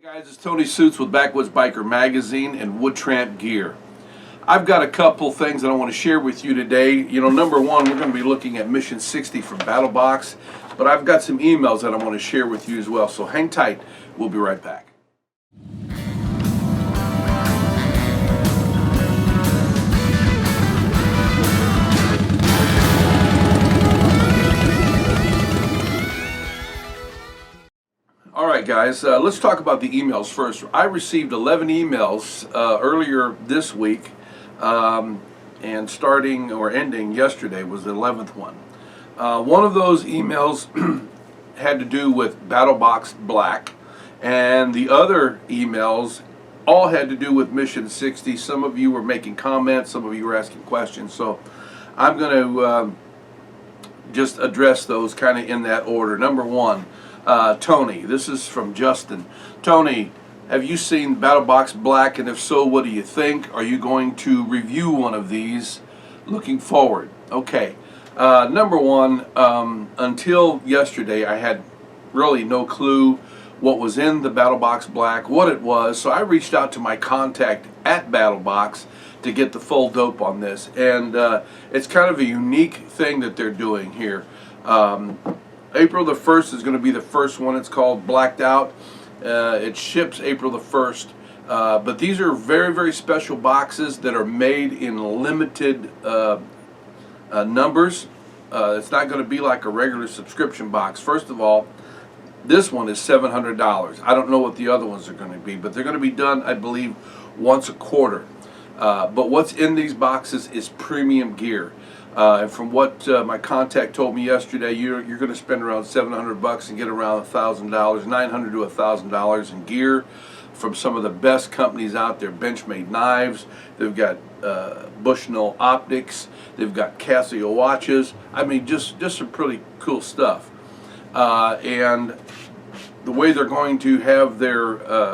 Hey guys, it's Tony Suits with Backwoods Biker Magazine and Wood Tramp Gear. I've got a couple things that I want to share with you today. You know, number one, we're going to be looking at Mission 60 from BattlBox, but I've got some emails that I want to share with you as well, so hang tight. We'll be right back. Alright guys, let's talk about the emails first. I received 11 emails earlier this week, and starting or ending yesterday was the 11th one. One of those emails had to do with BattlBox Black, and the other emails all had to do with Mission 60. Some of you were making comments, some of you were asking questions, so I'm going to just address those kind of in that order. Number one, Tony, this is from Justin. Tony, have you seen BattlBox Black, and if so, what do you think? Are you going to review one of these looking forward? Okay, number one, until yesterday I had really no clue what was in the BattlBox Black, what it was, so I reached out to my contact at BattlBox to get the full dope on this, and it's kind of a unique thing that they're doing here. April the 1st is going to be the first one. It's called Blacked Out. It ships April the 1st. But these are very, very special boxes that are made in limited numbers. It's not going to be like a regular subscription box. First of all, this one is $700. I don't know what the other ones are going to be, but they're going to be done, I believe, once a quarter. But what's in these boxes is premium gear. And from what my contact told me yesterday, you're going to spend around $700 and get around $1,000, $900 to $1,000 in gear from some of the best companies out there. Benchmade knives, they've got Bushnell optics, they've got Casio watches. I mean, just some pretty cool stuff. And the way they're going to have their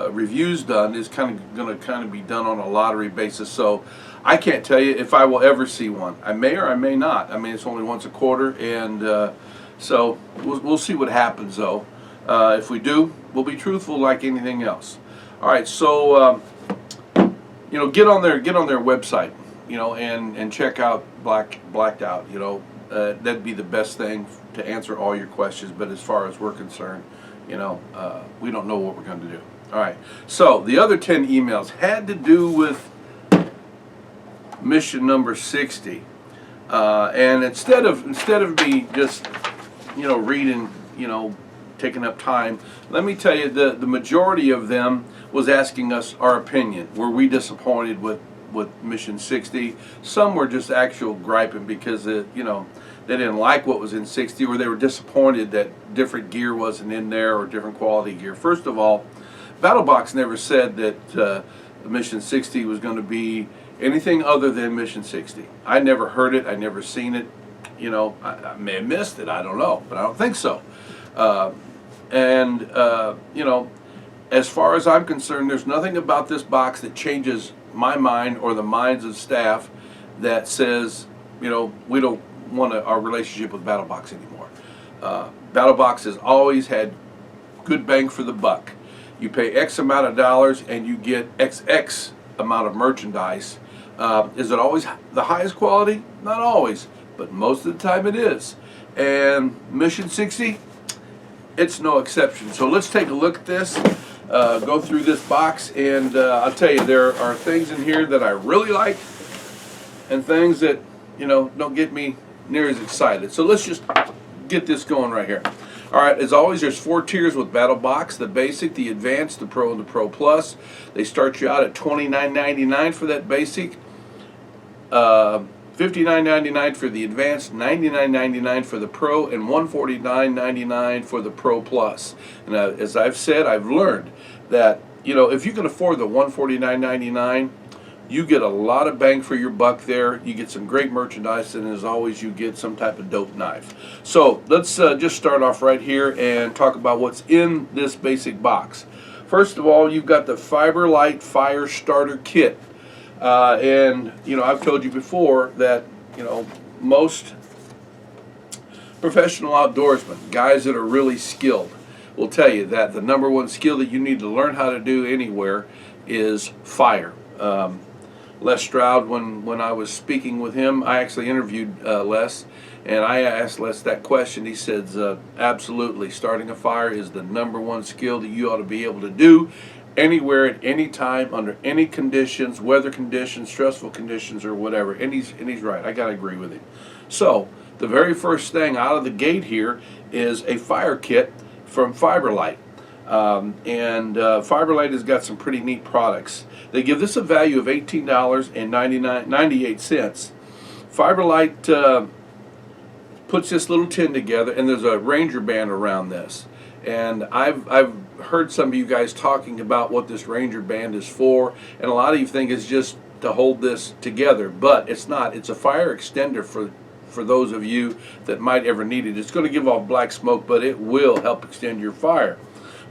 reviews done is going to be done on a lottery basis. So I can't tell you if I will ever see one. I may or I may not. I mean, it's only once a quarter, and so we'll see what happens though. If we do, we'll be truthful like anything else. All right, so you know, get on their website, you know, and check out Blacked Out. You know, that'd be the best thing to answer all your questions. But as far as we're concerned, you know, we don't know what we're going to do. All right, so the other 10 emails had to do with mission number 60, and instead of me just, you know, reading, you know, taking up time, let me tell you, the majority of them was asking us our opinion. Were we disappointed with mission 60? Some were just actual griping because you know, they didn't like what was in 60, or they were disappointed that different gear wasn't in there or different quality gear. First of all, BattlBox never said that mission 60 was going to be anything other than mission 60. I never heard it. I never seen it. You know, I may have missed it. I don't know, but I don't think so. You know, as far as I'm concerned, there's nothing about this box that changes my mind or the minds of staff that says, you know, we don't want our relationship with BattlBox anymore. BattlBox has always had good bang for the buck. You pay X amount of dollars and you get XX amount of merchandise. Is it always the highest quality? Not always, but most of the time it is. And Mission 60, it's no exception. So let's take a look at this, go through this box, and I'll tell you, there are things in here that I really like and things that, you know, don't get me near as excited. So let's just get this going right here. All right, as always, there's 4 tiers with BattlBox: the basic, the advanced, the pro, and the pro plus. They start you out at $29.99 for that basic, $59.99 for the advanced, $99.99 for the pro, and $149.99 for the pro plus. And as I've said, I've learned that, you know, if you can afford the $149.99, you get a lot of bang for your buck there. You get some great merchandise, and as always, you get some type of dope knife. So let's just start off right here and talk about what's in this basic box. First of all, you've got the Fiber Light Fire Starter Kit. And, you know, I've told you before that, you know, most professional outdoorsmen, guys that are really skilled, will tell you that the number one skill that you need to learn how to do anywhere is fire. Les Stroud, when I was speaking with him, I actually interviewed Les, and I asked Les that question. He says, absolutely, starting a fire is the number one skill that you ought to be able to do anywhere at any time, under any conditions, weather conditions, stressful conditions, or whatever. And he's right. I got to agree with him. So the very first thing out of the gate here is a fire kit from Fiberlight. Fiberlight has got some pretty neat products. They give this a value of $18.98. Fiberlight puts this little tin together, and there's a Ranger band around this. And I've heard some of you guys talking about what this Ranger band is for, and a lot of you think it's just to hold this together, but it's not. It's a fire extender for those of you that might ever need it. It's going to give off black smoke, but it will help extend your fire.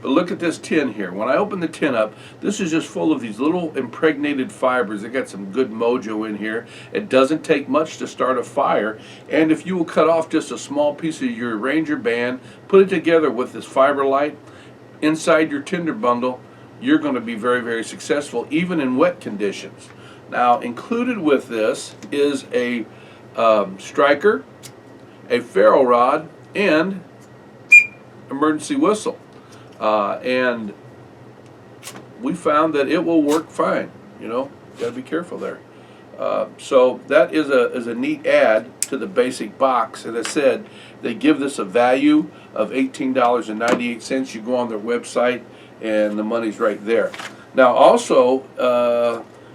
But look at this tin here. When I open the tin up, this is just full of these little impregnated fibers. They got some good mojo in here. It doesn't take much to start a fire. And if you will cut off just a small piece of your Ranger band, put it together with this Fiberlight inside your tinder bundle, you're going to be very, very successful, even in wet conditions. Now, included with this is a striker, a ferro rod, and emergency whistle. And we found that it will work fine. You know, got to be careful there. So that is a neat add to the basic box. As I said, they give this a value of $18.98. You go on their website, and the money's right there. Now, also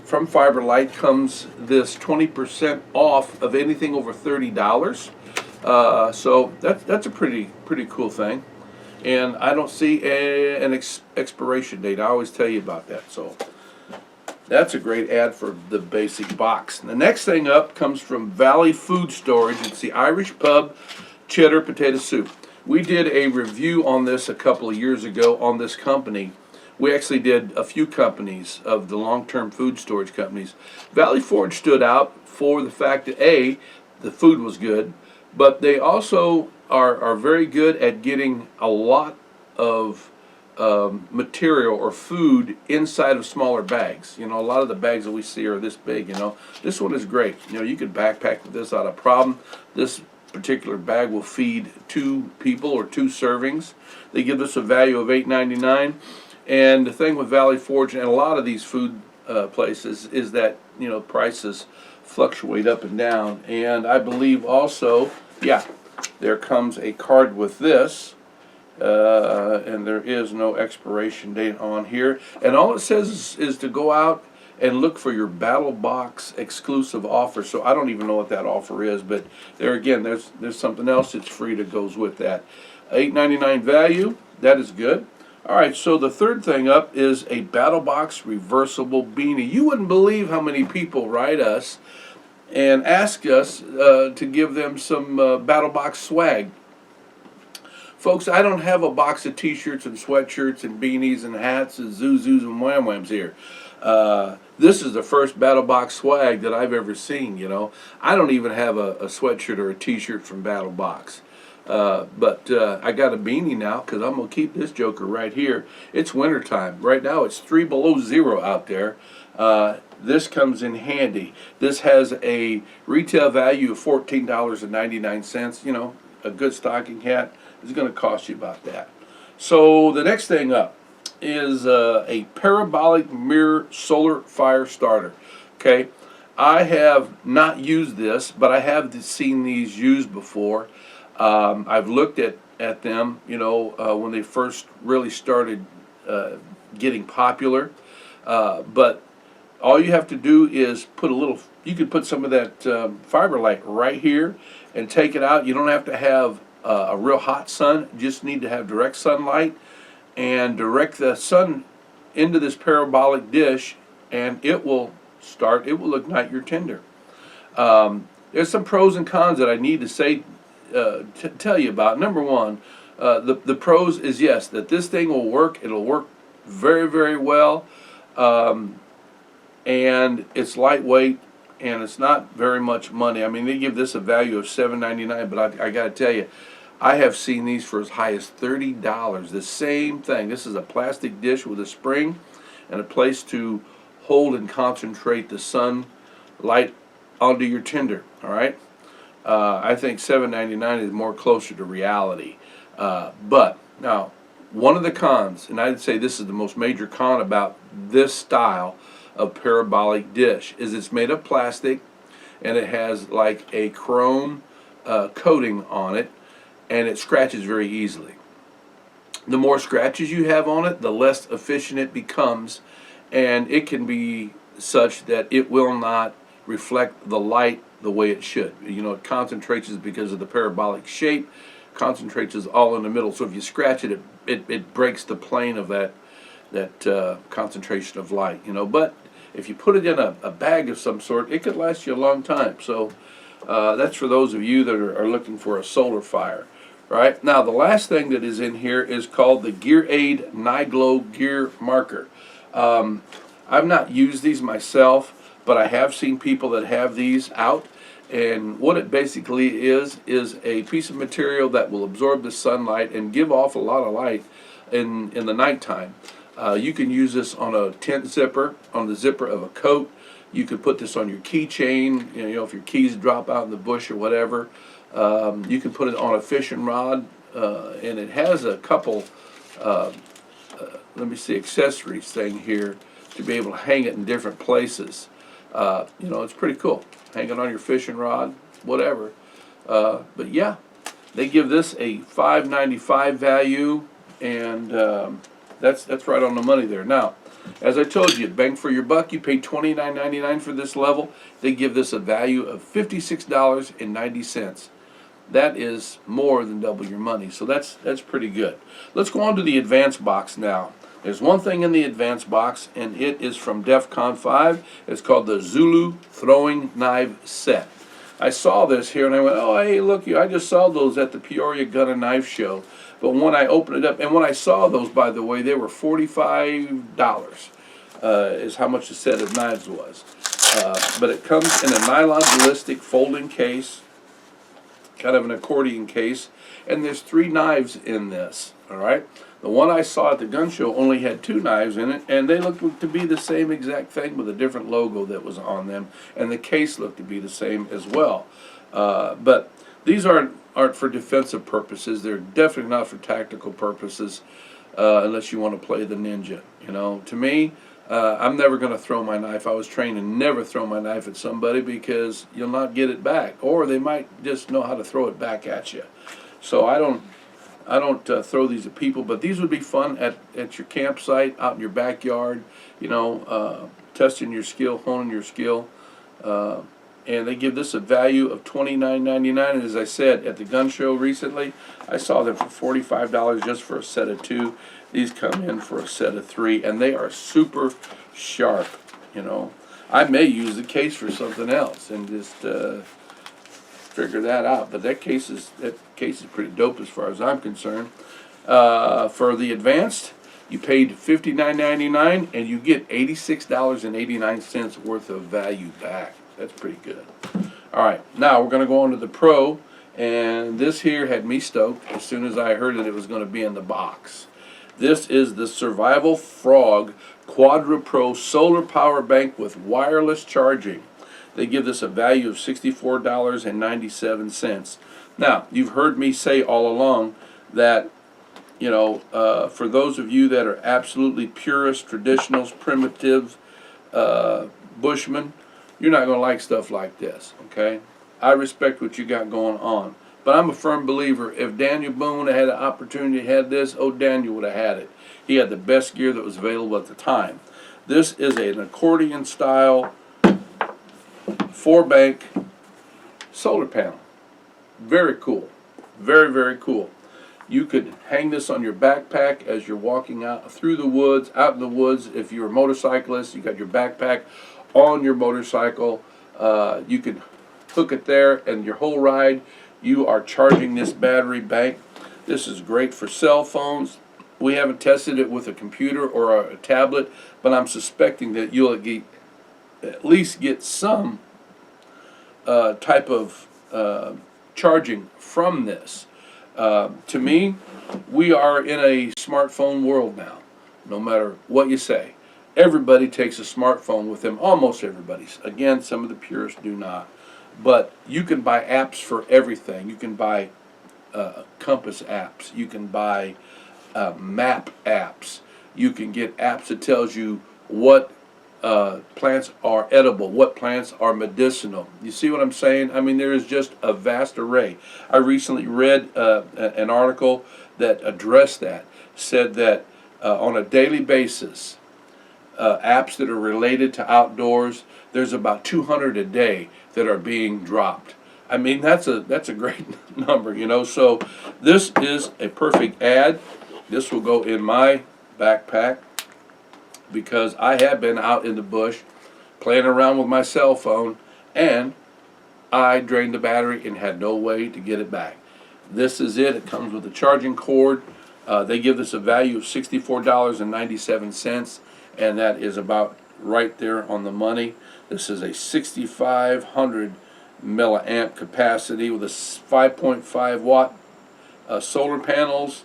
from Fiberlight comes this 20% off of anything over $30. So that's a pretty cool thing. And I don't see an expiration date. I always tell you about that. So that's a great ad for the basic box. And the next thing up comes from Valley Food Storage. It's the Irish Pub Cheddar Potato Soup. We did a review on this a couple of years ago on this company. We actually did a few companies of the long-term food storage companies. Valley Forge stood out for the fact that A, the food was good, but they also are very good at getting a lot of material or food inside of smaller bags. You know, a lot of the bags that we see are this big, you know. This one is great. You know, you could backpack with this without a problem. This particular bag will feed 2 people or 2 servings. They give us a value of $8.99. And the thing with Valley Forge and a lot of these food places is that, you know, prices fluctuate up and down. And I believe also, yeah, there comes a card with this, and there is no expiration date on here. And all it says is to go out and look for your BattlBox exclusive offer. So I don't even know what that offer is, but there again, there's something else that's free that goes with that. $8.99 value, that is good. All right, so the third thing up is a BattlBox reversible beanie. You wouldn't believe how many people write us and ask us to give them some BattlBox swag. Folks, I don't have a box of t-shirts and sweatshirts and beanies and hats and zuzus and wham-whams here. This is the first BattlBox swag that I've ever seen, you know. I don't even have a sweatshirt or a t-shirt from BattlBox. But I got a beanie now because I'm going to keep this joker right here. It's wintertime. Right now it's 3 below 0 out there. This comes in handy. This has a retail value of $14.99. You know, a good stocking hat is going to cost you about that. So the next thing up is a parabolic mirror solar fire starter. Okay, I have not used this, but I have seen these used before. I've looked at them, you know, when they first really started getting popular. But all you have to do is put a little, you could put some of that Fiberlight right here and take it out. You don't have to have a real hot sun. You just need to have direct sunlight and direct the sun into this parabolic dish, and it will ignite your tinder. There's some pros and cons that I need to say, tell you about. Number one, the pros is yes, that this thing will work. It'll work very, very well. And it's lightweight, and it's not very much money. I mean, they give this a value of $7.99, but I got to tell you, I have seen these for as high as $30. The same thing. This is a plastic dish with a spring and a place to hold and concentrate the sunlight onto your tinder. All right. I think $7.99 is more closer to reality. But now, one of the cons, and I'd say this is the most major con about this style of parabolic dish, is it's made of plastic and it has like a chrome coating on it, and it scratches very easily. The more scratches you have on it, the less efficient it becomes, and it can be such that it will not reflect the light the way it should. You know, it concentrates because of the parabolic shape, concentrates all in the middle. So if you scratch it, it breaks the plane of that concentration of light. You know, but if you put it in a bag of some sort, it could last you a long time. So that's for those of you that are looking for a solar fire. Right now, the last thing that is in here is called the Gear Aid Niglo Gear Marker. I've not used these myself, but I have seen people that have these out. And what it basically is a piece of material that will absorb the sunlight and give off a lot of light in the nighttime. You can use this on a tent zipper, on the zipper of a coat. You could put this on your keychain, you know, if your keys drop out in the bush or whatever. You can put it on a fishing rod, and it has a couple, let me see, accessories thing here to be able to hang it in different places. You know, it's pretty cool. Hang it on your fishing rod, whatever. But yeah, they give this a $5.95 value, and that's right on the money there. Now, as I told you, bang for your buck. You paid $29.99 for this level. They give this a value of $56.90. That is more than double your money, so that's pretty good. Let's go on to the advanced box now. There's one thing in the advanced box, and it is from DEFCON 5. It's called the Zulu Throwing Knife Set. I saw this here, and I went, oh, hey, look, I just saw those at the Peoria Gun and Knife Show. But when I opened it up, and when I saw those, by the way, they were $45 is how much the set of knives was. But it comes in a nylon ballistic folding case, kind of an accordion case, and there's 3 knives in this, all right? The one I saw at the gun show only had 2 knives in it, and they looked to be the same exact thing with a different logo that was on them, and the case looked to be the same as well. But these aren't for defensive purposes. They're definitely not for tactical purposes, unless you want to play the ninja. You know, to me, I'm never going to throw my knife. I was trained to never throw my knife at somebody because you'll not get it back, or they might just know how to throw it back at you. So I don't throw these at people, but these would be fun at your campsite, out in your backyard, you know, testing your skill, honing your skill. And they give this a value of $29.99. And as I said, at the gun show recently, I saw them for $45 just for a set of 2. These come in for a set of 3, and they are super sharp, you know. I may use the case for something else and just figure that out. But that case is pretty dope as far as I'm concerned. For the advanced, you paid $59.99, and you get $86.89 worth of value back. That's pretty good. All right, now we're going to go on to the Pro, and this here had me stoked as soon as I heard that it was going to be in the box. This is the Survival Frog Quadra Pro Solar Power Bank with wireless charging. They give this a value of $64.97. Now, you've heard me say all along that, you know, for those of you that are absolutely purist, traditionals, primitive, bushmen, you're not going to like stuff like this, okay? I respect what you got going on. But I'm a firm believer, if Daniel Boone had an opportunity to have this, oh, Daniel would have had it. He had the best gear that was available at the time. This is an accordion-style 4-bank solar panel. Very cool. Very, very cool. You could hang this on your backpack as you're walking out through the woods, out in the woods. If you're a motorcyclist, you got your backpack on your motorcycle. You can hook it there, and your whole ride you are charging this battery bank. This is great for cell phones. We haven't tested it with a computer or a tablet, but I'm suspecting that you'll at least get some type of charging from this. To me, we are in a smartphone world now. No matter what you say, everybody takes a smartphone with them. Almost everybody. Again, some of the purists do not. But you can buy apps for everything. You can buy compass apps. You can buy map apps. You can get apps that tells you what plants are edible, what plants are medicinal. You see what I'm saying? I mean, there is just a vast array. I recently read an article that addressed that, said that on a daily basis, apps that are related to outdoors, there's about 200 a day that are being dropped. I mean, that's a great number, you know. So this is a perfect ad. This will go in my backpack because I have been out in the bush playing around with my cell phone, and I drained the battery and had no way to get it back. This is it. It comes with a charging cord. They give this a value of $64.97, and that is about right there on the money. This is a 6,500 milliamp capacity with a 5.5 watt solar panels.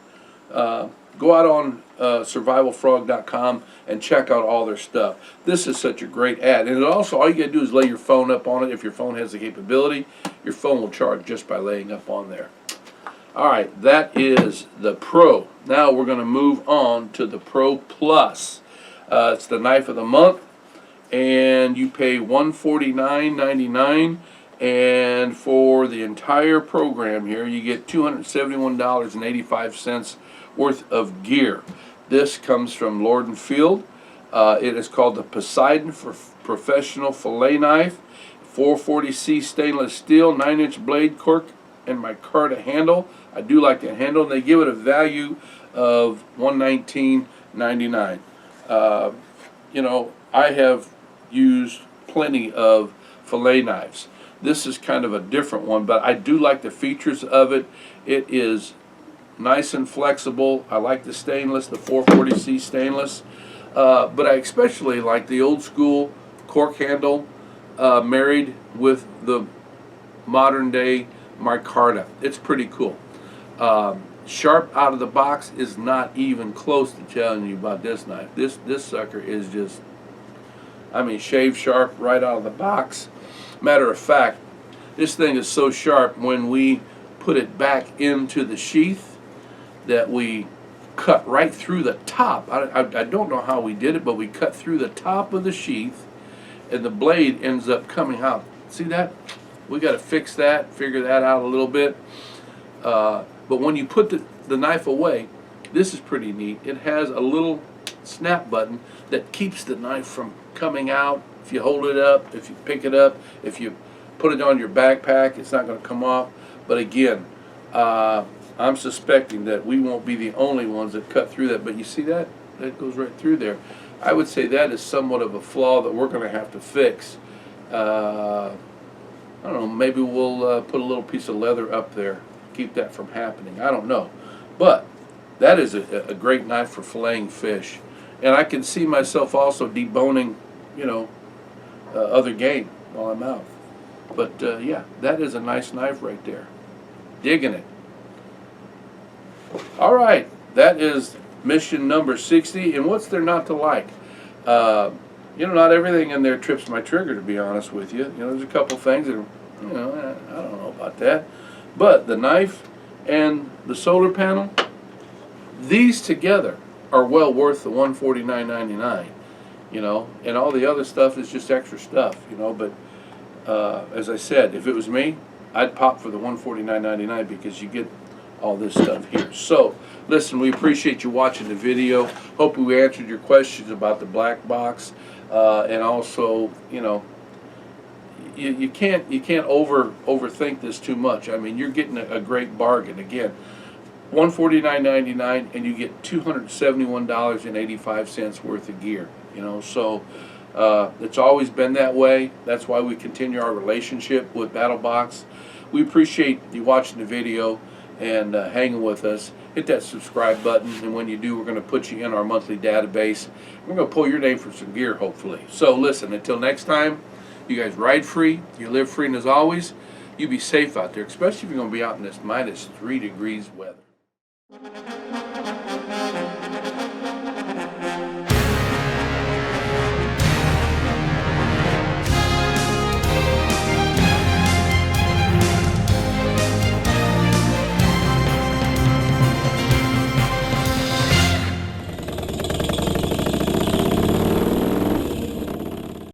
Go out on survivalfrog.com and check out all their stuff. This is such a great ad. And it also, all you gotta do is lay your phone up on it. If your phone has the capability, your phone will charge just by laying up on there. All right, that is the Pro. Now we're gonna move on to the Pro Plus. It's the knife of the month, and you pay $149.99, and for the entire program here, you get $271.85 worth of gear. This comes from Lordan Field. It is called the Poseidon for Professional Filet Knife, 440C stainless steel, 9-inch blade, cork, and micarta handle. I do like that handle. And they give it a value of $119.99. You know, I have used plenty of fillet knives. This is kind of a different one, but I do like the features of it. It is nice and flexible. I like the stainless, the 440C stainless, but I especially like the old school cork handle married with the modern day micarta. It's pretty cool. Sharp out of the box is not even close to telling you about this knife. This sucker is just, I mean, shave sharp right out of the box. Matter of fact, this thing is so sharp when we put it back into the sheath that we cut right through the top. I don't know how we did it, but we cut through the top of the sheath and the blade ends up coming out. See that? We got to fix that, figure that out a little bit. But when you put the knife away, this is pretty neat. It has a little snap button that keeps the knife from coming out. If you hold it up, if you pick it up, if you put it on your backpack, it's not going to come off. But again, I'm suspecting that we won't be the only ones that cut through that. But you see that? That goes right through there. I would say that is somewhat of a flaw that we're going to have to fix. I don't know, maybe we'll put a little piece of leather up there, keep that from happening. I don't know. But that is a great knife for filleting fish. And I can see myself also deboning, you know, other game while I'm out. But yeah, that is a nice knife right there. Digging it. All right, that is mission number 60. And what's there not to like? You know, not everything in there trips my trigger, to be honest with you. You know, there's a couple things that are, you know, I don't know about that. But the knife and the solar panel, these together are well worth the $149.99, you know, and all the other stuff is just extra stuff, you know. But as I said, if it was me, I'd pop for the $149.99 because you get all this stuff here. So listen, we appreciate you watching the video. Hope we answered your questions about the black box, and also, you know, you can't overthink this too much. I mean, you're getting a great bargain. Again, $149.99, and you get $271.85 worth of gear. You know, so it's always been that way. That's why we continue our relationship with BattlBox. We appreciate you watching the video and hanging with us. Hit that subscribe button, and when you do, we're going to put you in our monthly database. We're going to pull your name for some gear, hopefully. So listen, until next time, you guys ride free, you live free, and as always, you be safe out there, especially if you're going to be out in this -3 degrees weather.